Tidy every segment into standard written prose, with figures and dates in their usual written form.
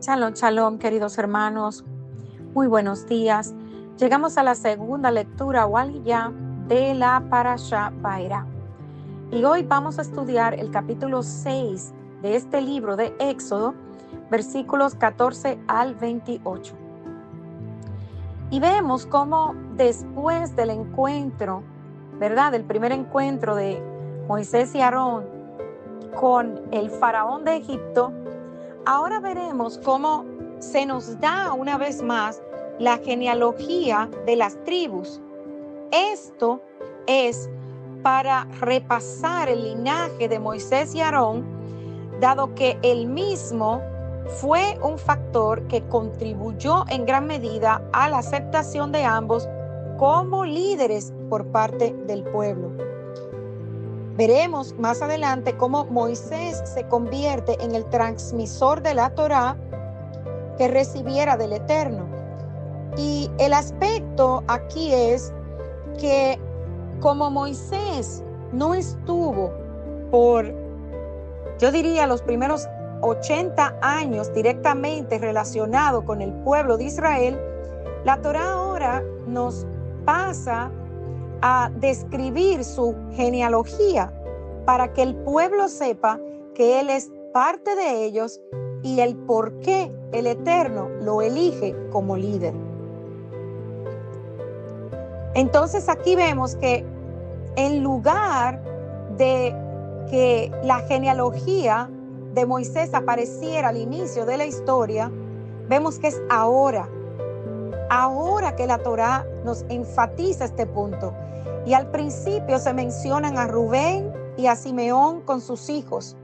Shalom, shalom, queridos hermanos. Muy buenos días. Llegamos a la segunda lectura o ya de la Parashá Vairá. Y hoy vamos a estudiar el capítulo 6 de este libro de Éxodo, versículos 14 al 28. Y vemos cómo después del encuentro, ¿verdad? Del primer encuentro de Moisés y Aarón con el faraón de Egipto, ahora veremos cómo se nos da una vez más la genealogía de las tribus. Esto es para repasar el linaje de Moisés y Aarón, dado que él mismo fue un factor que contribuyó en gran medida a la aceptación de ambos como líderes por parte del pueblo. Veremos más adelante cómo Moisés se convierte en el transmisor de la Torá que recibiera del Eterno. Y el aspecto aquí es que como Moisés no estuvo por, yo diría, los primeros 80 años directamente relacionado con el pueblo de Israel, la Torá ahora nos pasa a describir su genealogía para que el pueblo sepa que él es parte de ellos y el por qué el Eterno lo elige como líder. Entonces aquí vemos que en lugar de que la genealogía de Moisés apareciera al inicio de la historia, vemos que es ahora que la Torá nos enfatiza este punto. Y al principio se mencionan a Rubén y a Simeón con sus hijos.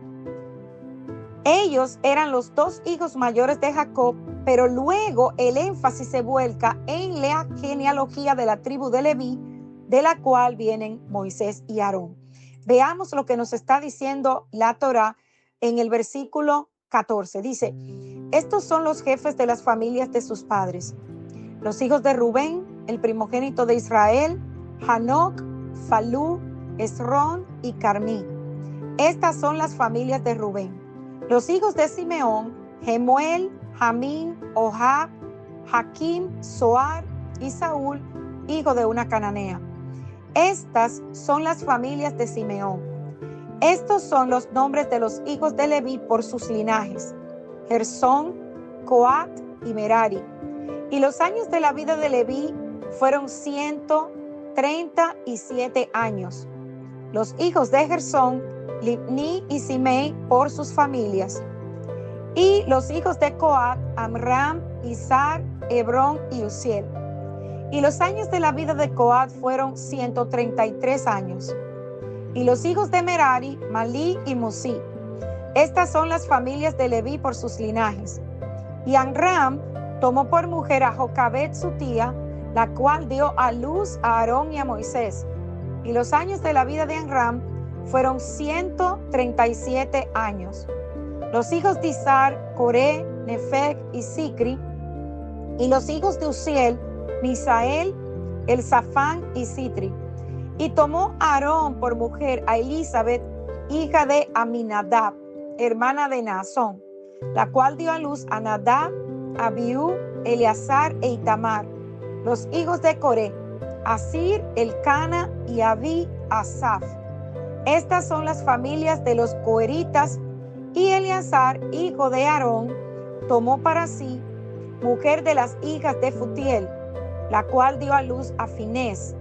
Ellos eran los dos hijos mayores de Jacob, pero luego el énfasis se vuelca en la genealogía de la tribu de Leví, de la cual vienen Moisés y Aarón. Veamos lo que nos está diciendo la Torá en el versículo 14. Dice: estos son los jefes de las familias de sus padres. Los hijos de Rubén, el primogénito de Israel, Hanoc, Falú, Esrón y Carmí. Estas son las familias de Rubén. Los hijos de Simeón, Gemuel, Jamín, Ohad, Jaquim, Zoar y Saúl, hijo de una cananea. Estas son las familias de Simeón. Estos son los nombres de los hijos de Leví por sus linajes: Gersón, Coat y Merari. Y los años de la vida de Leví fueron 137 años. Los hijos de Gersón, Libni y Simei por sus familias. Y los hijos de Coat, Amram, Izar, Hebrón y Uziel. Y los años de la vida de Coat fueron 133 años. Y los hijos de Merari, Malí y Musí. Estas son las familias de Leví por sus linajes. Y Amram tomó por mujer a Jocabed su tía, la cual dio a luz a Aarón y a Moisés. Y los años de la vida de Amram fueron 137 años. Los hijos de Izar, Coré, Nefeg y Sicri. Y los hijos de Uziel, Misael, Elzafán y Sitri. Y tomó Aarón por mujer a Elizabeth, hija de Aminadab, hermana de Naasón, la cual dio a luz a Nadab, Abiú, Eleazar e Itamar. Los hijos de Coré, Asir, Elcana y Abí, Asaf. Estas son las familias de los coeritas. Y Eleazar, hijo de Aarón, tomó para sí mujer de las hijas de Futiel, la cual dio a luz a Finés.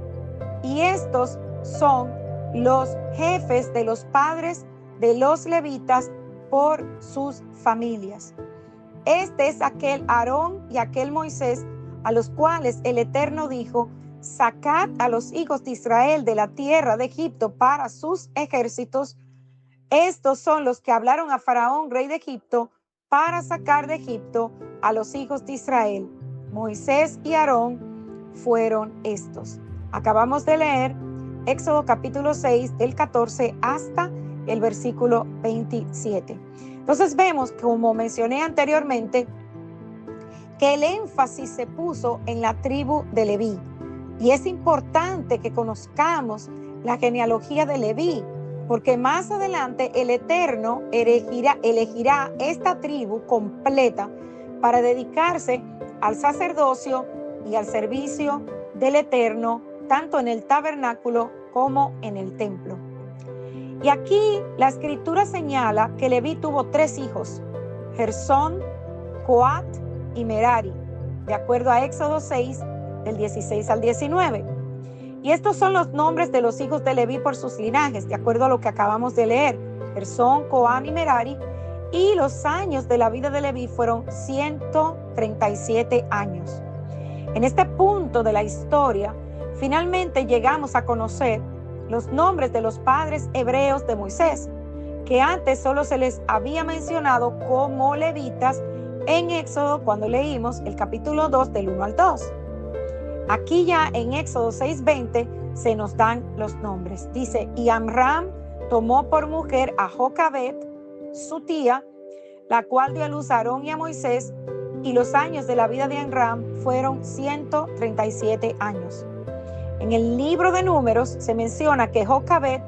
Y estos son los jefes de los padres de los levitas por sus familias. Este es aquel Aarón y aquel Moisés a los cuales el Eterno dijo: sacad a los hijos de Israel de la tierra de Egipto para sus ejércitos. Estos son los que hablaron a Faraón, rey de Egipto, para sacar de Egipto a los hijos de Israel. Moisés y Aarón fueron estos. Acabamos de leer Éxodo capítulo 6 del 14 hasta el versículo 27. Entonces vemos, como mencioné anteriormente, que el énfasis se puso en la tribu de Leví. Y es importante que conozcamos la genealogía de Leví, porque más adelante el Eterno elegirá esta tribu completa para dedicarse al sacerdocio y al servicio del Eterno, tanto en el tabernáculo como en el templo. Y aquí la escritura señala que Leví tuvo 3 hijos, Gersón, Coat y Merari, de acuerdo a Éxodo 6, del 16 al 19. Y estos son los nombres de los hijos de Leví por sus linajes, de acuerdo a lo que acabamos de leer, Gersón, Coat y Merari. Y los años de la vida de Leví fueron 137 años. En este punto de la historia, finalmente llegamos a conocer los nombres de los padres hebreos de Moisés, que antes solo se les había mencionado como levitas en Éxodo cuando leímos el capítulo 2 del 1 al 2. Aquí ya en Éxodo 6:20 se nos dan los nombres. Dice, y Amram tomó por mujer a Jocabet, su tía, la cual dio a luz a Aarón y a Moisés, y los años de la vida de Amram fueron 137 años. En el libro de Números se menciona que Jocabet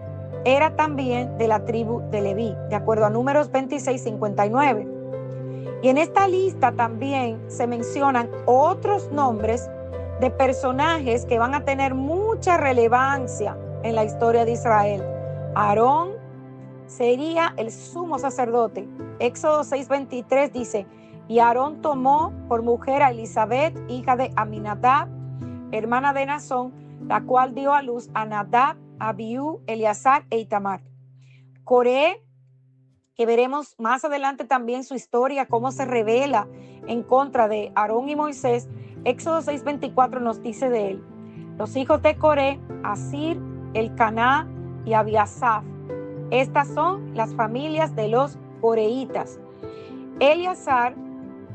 era también de la tribu de Leví, de acuerdo a Números 26:59. Y en esta lista también se mencionan otros nombres de personajes que van a tener mucha relevancia en la historia de Israel. Aarón sería el sumo sacerdote. Éxodo 6:23 dice, y Aarón tomó por mujer a Elisabet, hija de Aminadab, hermana de Nazón, la cual dio a luz a Nadab, Abiú, Eleazar e Itamar. Coré, que veremos más adelante también su historia, cómo se revela en contra de Aarón y Moisés. Éxodo 6:24 nos dice de él, los hijos de Coré, Asir, Elcaná y Abiasaf. Estas son las familias de los coreitas. Eleazar,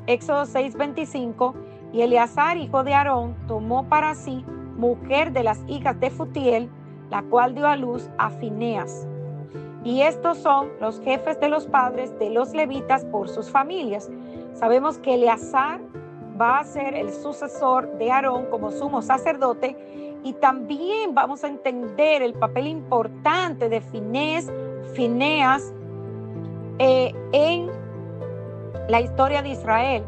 Éxodo 6:25, y Eleazar, hijo de Aarón, tomó para sí mujer de las hijas de Futiel, la cual dio a luz a Fineas. Y estos son los jefes de los padres de los levitas por sus familias. Sabemos que Eleazar va a ser el sucesor de Aarón como sumo sacerdote, y también vamos a entender el papel importante de Fineas en la historia de Israel,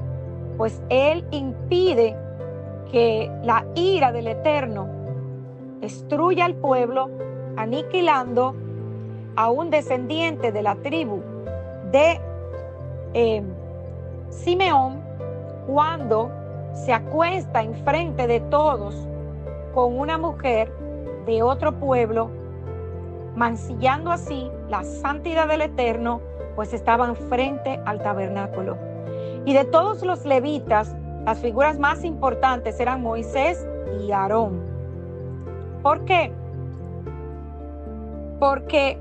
pues él impide que la ira del Eterno destruya al pueblo, aniquilando a un descendiente de la tribu de Simeón, cuando se acuesta enfrente de todos con una mujer de otro pueblo, mancillando así la santidad del Eterno, pues estaban frente al tabernáculo. Y de todos los levitas, las figuras más importantes eran Moisés y Aarón. ¿Por qué? Porque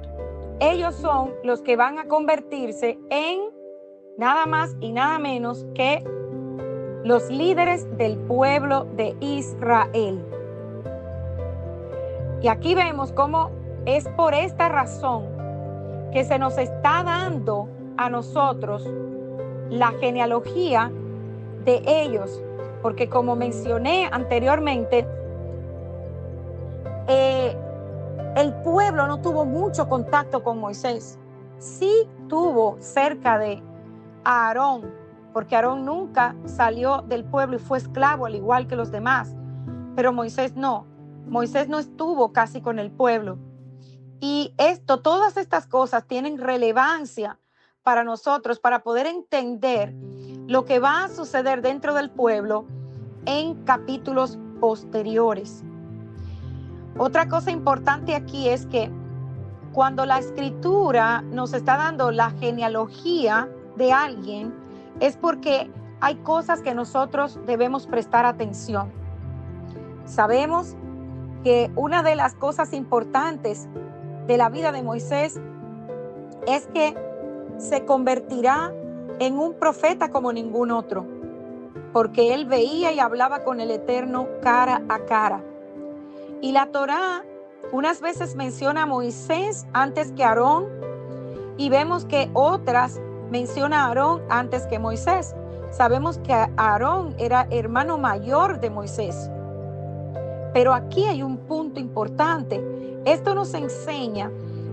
ellos son los que van a convertirse en nada más y nada menos que los líderes del pueblo de Israel. Y aquí vemos cómo es por esta razón que se nos está dando a nosotros la genealogía de ellos, porque como mencioné anteriormente, el pueblo no tuvo mucho contacto con Moisés. Sí tuvo cerca de Aarón, porque Aarón nunca salió del pueblo y fue esclavo al igual que los demás, pero Moisés no estuvo casi con el pueblo. Y todas estas cosas tienen relevancia para nosotros, para poder entender lo que va a suceder dentro del pueblo en capítulos posteriores. Otra cosa importante aquí es que cuando la escritura nos está dando la genealogía de alguien, es porque hay cosas que nosotros debemos prestar atención. Sabemos que una de las cosas importantes de la vida de Moisés es que se convertirá en un profeta como ningún otro, porque él veía y hablaba con el Eterno cara a cara. Y la Torá unas veces menciona a Moisés antes que a Aarón, y vemos que otras menciona a Aarón antes que Moisés. Sabemos que Aarón era hermano mayor de Moisés. Pero aquí hay un punto importante. Esto nos enseña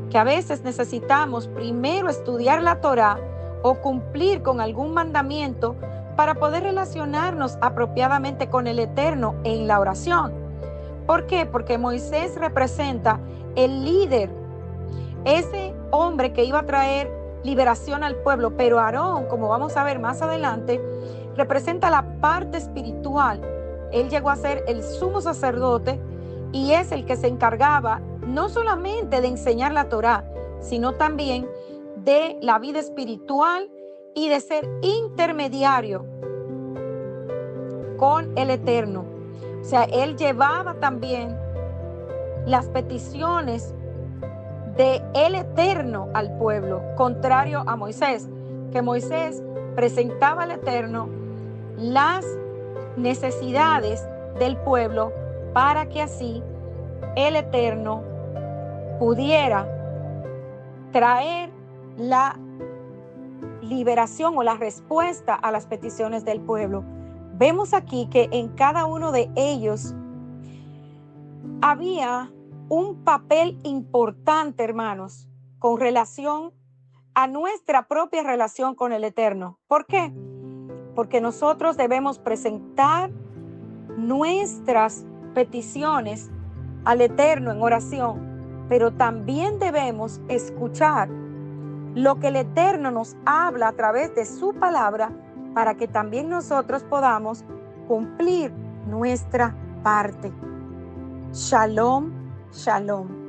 que a veces necesitamos primero estudiar la Torá o cumplir con algún mandamiento para poder relacionarnos apropiadamente con el Eterno en la oración. ¿Por qué? Porque Moisés representa el líder, ese hombre que iba a traer liberación al pueblo, pero Aarón, como vamos a ver más adelante, representa la parte espiritual. Él llegó a ser el sumo sacerdote y es el que se encargaba no solamente de enseñar la Torá, sino también de la vida espiritual y de ser intermediario con el Eterno. O sea, él llevaba también las peticiones de el Eterno al pueblo, contrario a Moisés, que Moisés presentaba al Eterno las necesidades del pueblo para que así el Eterno pudiera traer la liberación o la respuesta a las peticiones del pueblo. Vemos aquí que en cada uno de ellos había un papel importante, hermanos, con relación a nuestra propia relación con el Eterno. ¿Por qué? Porque nosotros debemos presentar nuestras peticiones al Eterno en oración, pero también debemos escuchar lo que el Eterno nos habla a través de su palabra para que también nosotros podamos cumplir nuestra parte. Shalom, shalom.